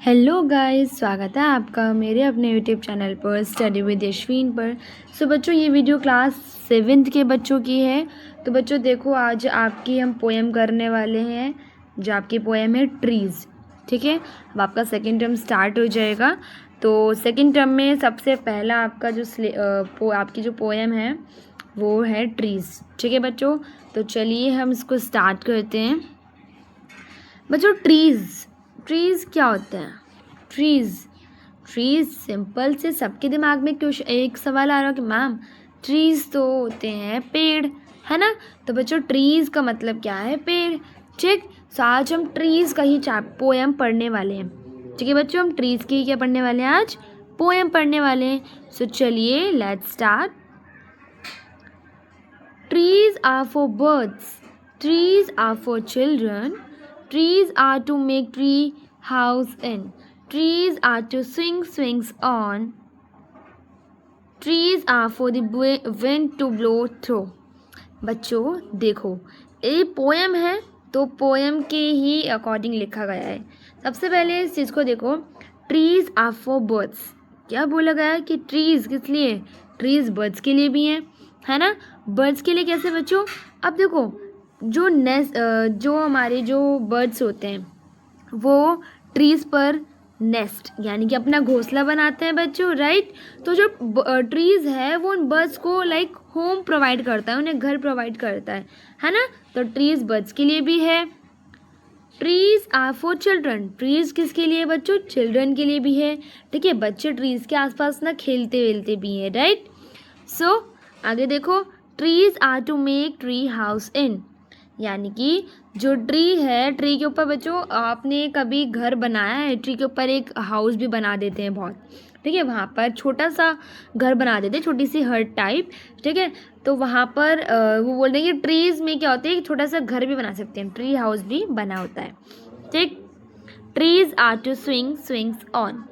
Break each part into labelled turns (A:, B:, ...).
A: Hello guys, स्वागत है आपका मेरे अपने यूट्यूब चैनल पर स्टडी विद यशवीन पर। सो बच्चों, ये वीडियो क्लास 7th के बच्चों की है। तो बच्चों देखो, आज आपकी हम पोएम करने वाले हैं, जो आपकी पोएम है ट्रीज़। ठीक है, अब आपका सेकेंड टर्म स्टार्ट हो जाएगा। तो सेकेंड टर्म में सबसे पहला आपका जो आपकी जो पोएम है वो है ट्रीज़। ठीक है बच्चों, तो चलिए हम इसको स्टार्ट करते हैं। बच्चों, ट्रीज़ क्या होते हैं? ट्रीज़ सिंपल से सबके दिमाग में क्वेश्चन एक सवाल आ रहा है कि मैम ट्रीज़ तो होते हैं पेड़, है ना। तो बच्चों, ट्रीज़ का मतलब क्या है? पेड़। ठीक, तो आज हम ट्रीज़ का ही पोएम पढ़ने वाले हैं। ठीक है बच्चों, हम ट्रीज़ की क्या पढ़ने वाले हैं? आज पोएम पढ़ने वाले हैं। सो चलिए let's start. Trees are for birds. Trees are for children. Trees are to make tree house in. Trees are to swing swings on. Trees are for the wind to blow through. बच्चों देखो, ये poem है तो poem के ही according लिखा गया है। सबसे पहले इस चीज़ को देखो, ट्रीज आर फॉर बर्ड्स। क्या बोला गया है कि ट्रीज किस लिए? ट्रीज बर्ड्स के लिए भी हैं, है ना। बर्ड्स के लिए कैसे बच्चों? अब देखो, जो हमारे जो बर्ड्स होते हैं वो ट्रीज़ पर नेस्ट यानी कि अपना घोंसला बनाते हैं बच्चों, राइट। तो जो ट्रीज़ है वो उन बर्ड्स को लाइक होम प्रोवाइड करता है, उन्हें घर प्रोवाइड करता है ना। तो ट्रीज़ बर्ड्स के लिए भी है। Trees are for children. Trees किसके लिए बच्चों? चिल्ड्रन के लिए भी है। ठीक है, बच्चे ट्रीज़ के आसपास ना खेलते वेलते भी हैं, राइट। सो आगे देखो, trees are to make tree house in, यानी कि जो ट्री है, ट्री के ऊपर बच्चों आपने कभी घर बनाया है? ट्री के ऊपर एक हाउस भी बना देते हैं बहुत, ठीक है। वहाँ पर छोटा सा घर बना देते हैं, छोटी सी हट टाइप, ठीक है। तो वहाँ पर वो बोल रहे हैं कि ट्रीज़ में क्या होता है, एक छोटा सा घर भी बना सकते हैं, ट्री हाउस भी बना होता है, ठीक। Trees are to swings on,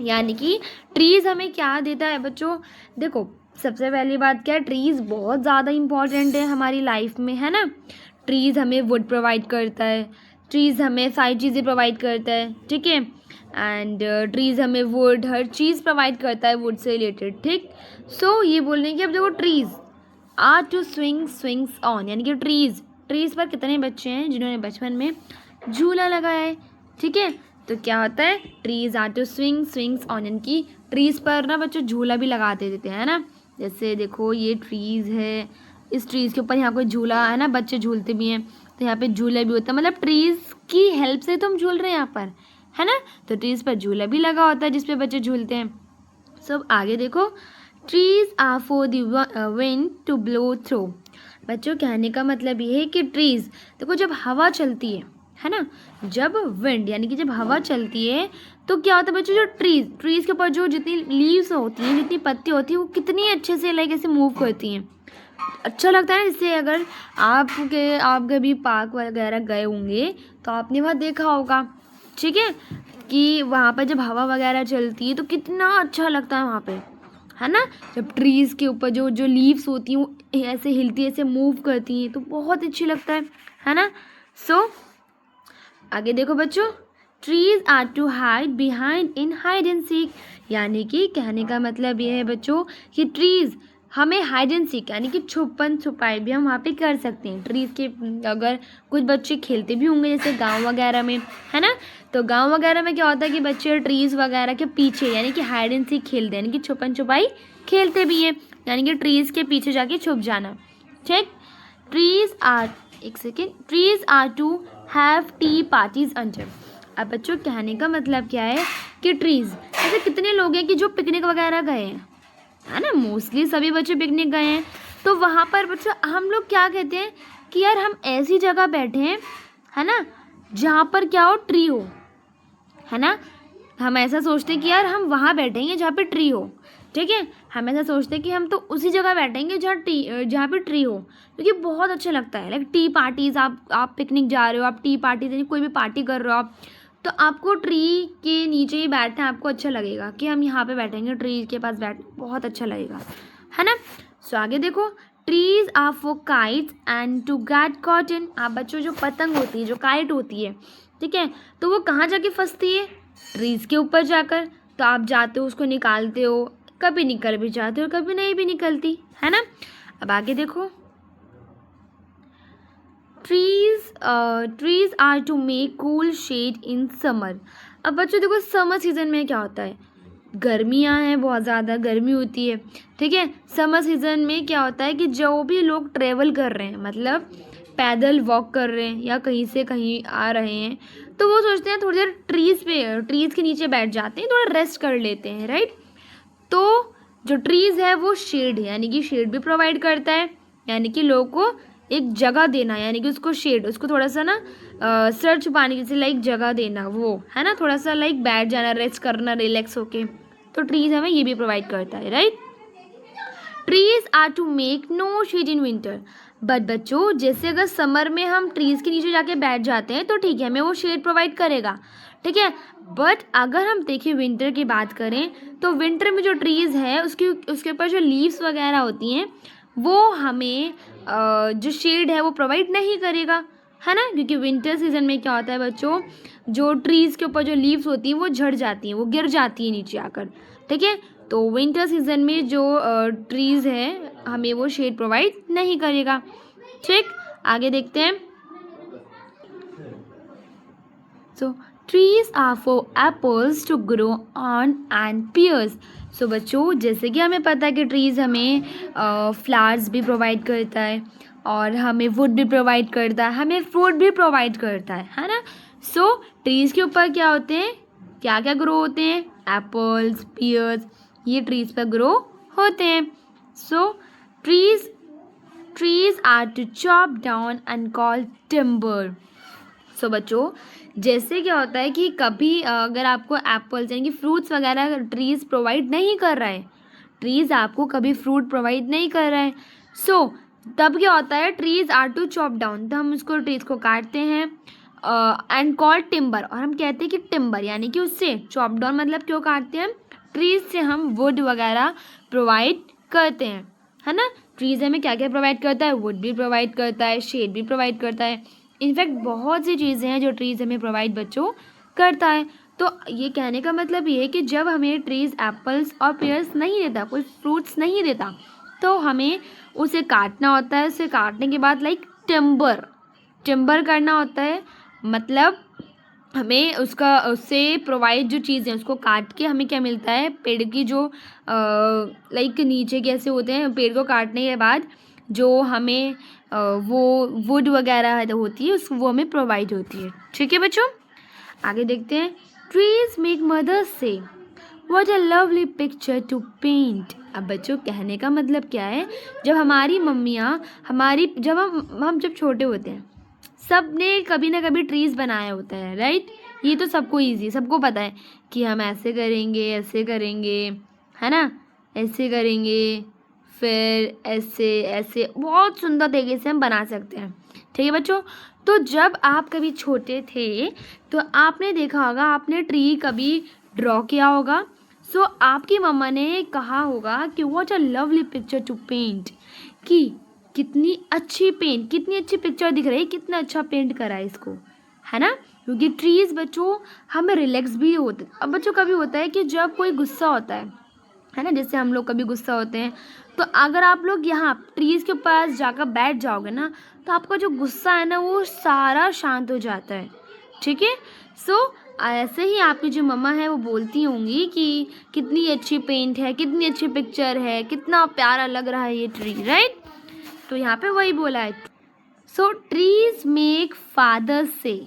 A: यानी कि ट्रीज़ हमें क्या देता है बच्चों? देखो, सबसे पहली बात क्या है, ट्रीज़ बहुत ज़्यादा इम्पॉर्टेंट है हमारी लाइफ में, है ना। ट्रीज़ हमें वुड प्रोवाइड करता है, ट्रीज़ हमें सारी चीज़ें प्रोवाइड करता है, ठीक है। एंड ट्रीज़ हमें वुड, हर चीज़ प्रोवाइड करता है वुड से रिलेटेड, ठीक। सो ये बोल रहे हैं कि अब देखो, trees are to swings on, यानी कि ट्रीज़ पर कितने बच्चे हैं जिन्होंने बचपन में झूला लगाया है, ठीक है। तो क्या होता है, trees are to swings on, यानी कि ट्रीज़ पर ना बच्चों झूला भी लगा देते हैं, है ना। जैसे देखो, ये ट्रीज़ है, इस ट्रीज़ के ऊपर यहाँ कोई झूला है ना, बच्चे झूलते भी हैं, तो यहाँ पे झूला भी होता है, मतलब ट्रीज़ की हेल्प से तुम झूल रहे हैं यहाँ पर, है ना। तो ट्रीज़ पर झूला भी लगा होता है जिसपे बच्चे झूलते हैं। सब आगे देखो, trees are for the wind to blow through. बच्चों, कहने का मतलब ये है कि ट्रीज़ देखो, जब हवा चलती है ना, जब विंड यानी कि जब हवा चलती है तो क्या होता है बच्चों, जो ट्रीज़ के ऊपर जो जितनी लीव्स होती हैं, जितनी पत्ती होती है, वो कितनी अच्छे से लाइक ऐसे मूव करती हैं। अच्छा लगता है ना। इससे अगर आप कभी पार्क वगैरह गए होंगे तो आपने वहाँ देखा होगा, ठीक है, कि वहाँ पर जब हवा वगैरह चलती है तो कितना अच्छा लगता है वहाँ पे, है ना। जब ट्रीज़ के ऊपर जो जो लीव्स होती हैं वो ऐसे हिलती है, ऐसे मूव करती हैं, तो बहुत अच्छी लगता है ना। सो आगे देखो बच्चों, trees are to hide behind in hide and seek, यानी कि कहने का मतलब ये है बच्चों कि ट्रीज़ हमें हाइड एंड सीक यानी कि छुपन छुपाई भी हम वहाँ पे कर सकते हैं। ट्रीज़ के अगर कुछ बच्चे खेलते भी होंगे जैसे गांव वगैरह में, है ना। तो गांव वगैरह में क्या होता है कि बच्चे ट्रीज़ वगैरह के पीछे यानी कि हाइड एंड सीक खेलते हैं, यानी कि छुपन छुपाई खेलते भी हैं, यानी कि ट्रीज़ के पीछे जाके छुप जाना, ठीक। Trees are to have tea parties under. अब बच्चों, कहने का मतलब क्या है कि ट्रीज़ ऐसे कितने लोग हैं कि जो पिकनिक वगैरह गए हैं, है ना। मोस्टली सभी बच्चे पिकनिक गए हैं, तो वहाँ पर बच्चों हम लोग क्या कहते हैं कि यार हम ऐसी जगह बैठे हैं, है ना, जहाँ पर क्या हो, ट्री हो, है ना। हम ऐसा सोचते हैं कि यार हम वहाँ बैठेंगे जहाँ पे ट्री हो, ठीक है। हम ऐसा सोचते हैं कि हम तो उसी जगह बैठेंगे जहाँ पे ट्री हो, क्योंकि बहुत अच्छा लगता है। लाइक टी पार्टीज़, आप पिकनिक जा रहे हो, आप टी पार्टी यानी कोई भी पार्टी कर रहे हो आप, तो आपको ट्री के नीचे ही बैठना आपको अच्छा लगेगा कि हम यहाँ पे बैठेंगे, ट्री के पास बहुत अच्छा लगेगा, है ना। सो आगे देखो, trees are for kites and to get caught in. आप बच्चों, जो पतंग होती है, जो काइट होती है, ठीक है, तो वो कहाँ जाके फंसती है? ट्रीज़ के ऊपर जाकर, तो आप जाते हो उसको निकालते हो, कभी निकल भी जाते हो कभी नहीं भी निकलती, है ना। अब आगे देखो, trees are to make cool shade in summer. अब बच्चों देखो समर सीजन में क्या होता है, गर्मियाँ हैं, बहुत ज़्यादा गर्मी होती है, ठीक है। समर सीजन में क्या होता है कि जो भी लोग ट्रेवल कर रहे हैं, मतलब पैदल वॉक कर रहे हैं या कहीं से कहीं आ रहे हैं, तो वो सोचते हैं थोड़ी देर ट्रीज़ के नीचे बैठ जाते हैं, थोड़ा रेस्ट कर लेते हैं, राइट। तो जो ट्रीज़ है वो शेड है, यानी कि शेड भी प्रोवाइड करता है, यानी कि लोगों को एक जगह देना, यानी कि उसको शेड, उसको थोड़ा सा ना सर छुपाने जैसे लाइक जगह देना, वो है ना, थोड़ा सा लाइक बैठ जाना, रेस्ट करना, रिलैक्स होके, तो ट्रीज़ हमें ये भी प्रोवाइड करता है, right. Trees are to make no shade in winter. But बच्चों जैसे अगर समर में हम ट्रीज़ के नीचे जाके बैठ जाते हैं तो ठीक है, हमें वो शेड प्रोवाइड करेगा, ठीक है। बट अगर हम देखें विंटर की बात करें तो विंटर में जो ट्रीज़ है उसके ऊपर जो लीव्स वगैरह होती हैं वो हमें जो शेड है वो प्रोवाइड नहीं करेगा, है ना। क्योंकि विंटर सीजन में क्या होता है बच्चों, जो ट्रीज़ के ऊपर जो लीव्स होती हैं वो झड़ जाती हैं, वो गिर जाती हैं नीचे आकर, ठीक है। तो विंटर सीजन में जो ट्रीज़ है हमें वो शेड प्रोवाइड नहीं करेगा, ठीक। आगे देखते हैं। So trees are for apples to grow on and pears. So बच्चों जैसे कि हमें पता है कि ट्रीज़ हमें फ्लावर्स भी प्रोवाइड करता है और हमें वुड भी प्रोवाइड करता है, हमें फ्रूट भी प्रोवाइड करता है ना। सो ट्रीज़ के ऊपर क्या होते हैं, क्या क्या ग्रो होते हैं, एप्पल्स, पियर्स, ये ट्रीज़ पर ग्रो होते हैं। So trees are to chop down and call timber. So बच्चों जैसे क्या होता है कि कभी अगर आपको एप्पल्स यानी कि फ्रूट्स वगैरह ट्रीज़ प्रोवाइड नहीं कर रहा है, ट्रीज़ आपको कभी फ्रूट प्रोवाइड नहीं कर रहा है, सो तब क्या होता है, trees are to chop down, तो हम उसको ट्रीज़ को काटते हैं एंड कॉल टिम्बर, और हम कहते हैं कि टिम्बर यानी कि उससे चॉप डाउन मतलब क्यों काटते हैं, ट्रीज़ से हम वुड वगैरह प्रोवाइड करते हैं, है ना। ट्रीज़ हमें क्या क्या प्रोवाइड करता है, वुड भी प्रोवाइड करता है, शेड भी प्रोवाइड करता है, इनफैक्ट बहुत सी चीज़ें हैं जो ट्रीज़ हमें प्रोवाइड बच्चों करता है। तो ये कहने का मतलब ये है कि जब हमें ट्रीज़ एप्पल्स और पेयर्स नहीं देता, कोई फ्रूट्स नहीं देता, तो हमें उसे काटना होता है, उसे काटने के बाद लाइक टिम्बर करना होता है, मतलब हमें उससे प्रोवाइड जो चीज़ें उसको काट के हमें क्या मिलता है, पेड़ की जो लाइक नीचे कैसे होते हैं, पेड़ को काटने के बाद जो हमें वो वुड वगैरह होती है वो हमें प्रोवाइड होती है, ठीक है बच्चों। आगे देखते हैं। Trees make mothers say what a lovely picture to paint. अब बच्चों कहने का मतलब क्या है, जब हमारी मम्मियाँ जब हम जब छोटे होते हैं, सब ने कभी ना कभी ट्रीज़ बनाया होता है, राइट। ये तो सबको पता है कि हम ऐसे करेंगे, ऐसे करेंगे, है ना, ऐसे करेंगे, फिर ऐसे ऐसे बहुत सुंदर तरीके से हम बना सकते हैं, ठीक है बच्चों। तो जब आप कभी छोटे थे तो आपने देखा होगा, आपने ट्री कभी ड्रॉ किया होगा, सो आपकी मम्मा ने कहा होगा कि what a lovely picture to paint, कि कितनी अच्छी पिक्चर दिख रही है, कितना अच्छा पेंट करा है इसको, है ना। क्योंकि ट्रीज़ बच्चों हमें रिलैक्स भी होते। अब बच्चों कभी होता है कि जब कोई गुस्सा होता है ना, जैसे हम लोग कभी गुस्सा होते हैं, तो अगर आप लोग यहाँ ट्रीज़ के पास जाकर बैठ जाओगे ना, तो आपका जो गुस्सा है ना वो सारा शांत हो जाता है, ठीक है। सो ऐसे ही आपकी जो मम्मा है वो बोलती होंगी कि कितनी अच्छी पेंट है, कितनी अच्छी पिक्चर है, कितना प्यारा लग रहा है ये ट्री, राइट। तो यहाँ पे वही बोला है। So trees make fathers say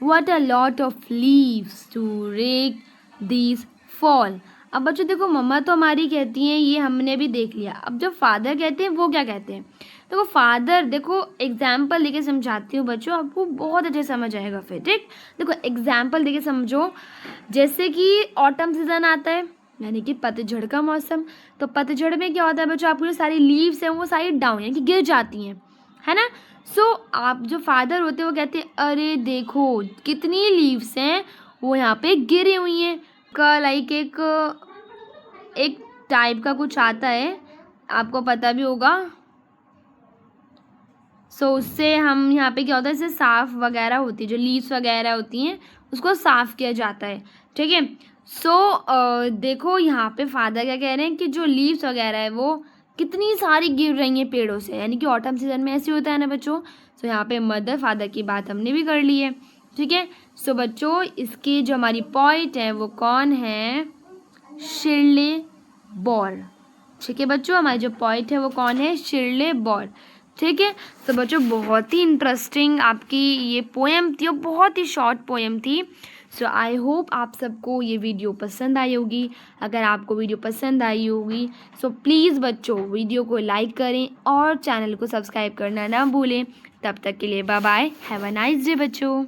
A: what a lot of leaves to rake these fall. अब बच्चों देखो मम्मा तो हमारी कहती हैं, ये हमने भी देख लिया, अब जब फादर कहते हैं वो क्या कहते हैं, देखो फादर, देखो एग्जाम्पल लेके समझाती हूँ बच्चों, आपको बहुत अच्छे समझ आएगा फिर, ठीक। देखो एग्जाम्पल देके समझो, जैसे कि ऑटम सीजन आता है यानी कि पतझड़ का मौसम, तो पतझड़ में क्या होता है बच्चों, आपकी जो सारी लीव्स हैं वो सारी डाउन यानी कि गिर जाती हैं, है ना। सो आप जो फादर होते हैं वो कहते हैं अरे देखो कितनी लीव्स हैं वो यहाँ पे गिरी हुई हैं, का लाइक एक टाइप का कुछ आता है, आपको पता भी होगा। सो उससे हम यहाँ पे क्या होता है, जैसे साफ़ वगैरह होती है, जो लीव्स वगैरह होती हैं उसको साफ़ किया जाता है, ठीक है। सो देखो यहाँ पे फादर क्या कह रहे हैं कि जो लीव्स वगैरह है वो कितनी सारी गिर रही हैं पेड़ों से, यानी कि ऑटम सीजन में ऐसे होता है ना बच्चों। सो यहाँ पे मदर फादर की बात हमने भी कर ली है, ठीक है। सो बच्चों इसकी जो हमारी पॉइंट है वो कौन है, शिरले बॉर, ठीक है बच्चों। हमारी जो पॉइंट है वो कौन है, शिरले बॉर, ठीक है। तो बच्चों बहुत ही इंटरेस्टिंग आपकी ये पोएम थी और बहुत ही शॉर्ट पोएम थी। सो आई होप आप सबको ये वीडियो पसंद आई होगी। अगर आपको वीडियो पसंद आई होगी सो प्लीज़ बच्चों वीडियो को लाइक करें और चैनल को सब्सक्राइब करना ना भूलें। तब तक के लिए bye bye, have a nice day बच्चों।